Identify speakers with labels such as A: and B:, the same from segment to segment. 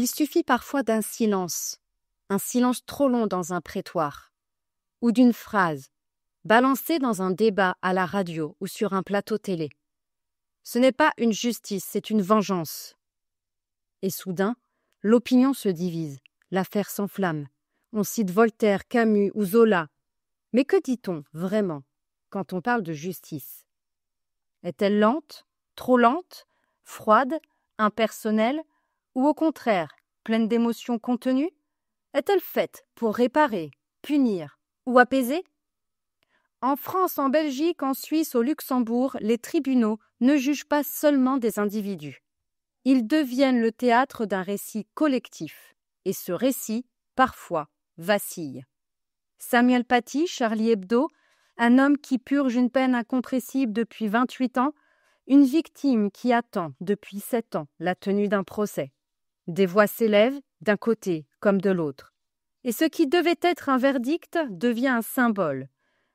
A: Il suffit parfois d'un silence trop long dans un prétoire, ou d'une phrase, balancée dans un débat à la radio ou sur un plateau télé. Ce n'est pas une justice, c'est une vengeance. Et soudain, l'opinion se divise, l'affaire s'enflamme. On cite Voltaire, Camus ou Zola. Mais que dit-on vraiment quand on parle de justice? Est-elle lente, trop lente, froide, impersonnelle, ou au contraire, pleine d'émotions contenues? Est-elle faite pour réparer, punir ou apaiser? En France, en Belgique, en Suisse, au Luxembourg, les tribunaux ne jugent pas seulement des individus. Ils deviennent le théâtre d'un récit collectif, et ce récit, parfois, vacille. Samuel Paty, Charlie Hebdo, un homme qui purge une peine incompressible depuis 28 ans, une victime qui attend depuis 7 ans la tenue d'un procès. Des voix s'élèvent d'un côté comme de l'autre. Et ce qui devait être un verdict devient un symbole.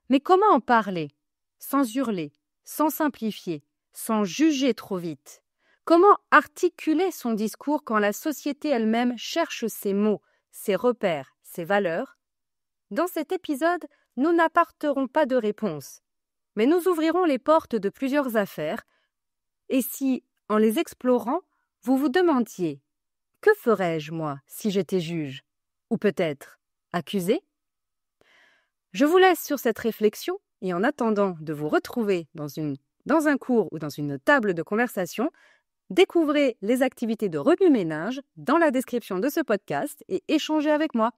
A: Mais comment en parler, sans hurler, sans simplifier, sans juger trop vite? Comment articuler son discours quand la société elle-même cherche ses mots, ses repères, ses valeurs? Dans cet épisode, nous n'apporterons pas de réponse, mais nous ouvrirons les portes de plusieurs affaires. Et si, en les explorant, vous vous demandiez « Que ferais-je, moi, si j'étais juge ?» Ou peut-être « accusé ?» Je vous laisse sur cette réflexion et en attendant de vous retrouver dans un cours ou dans une table de conversation, découvrez les activités de remue-ménage dans la description de ce podcast et échangez avec moi.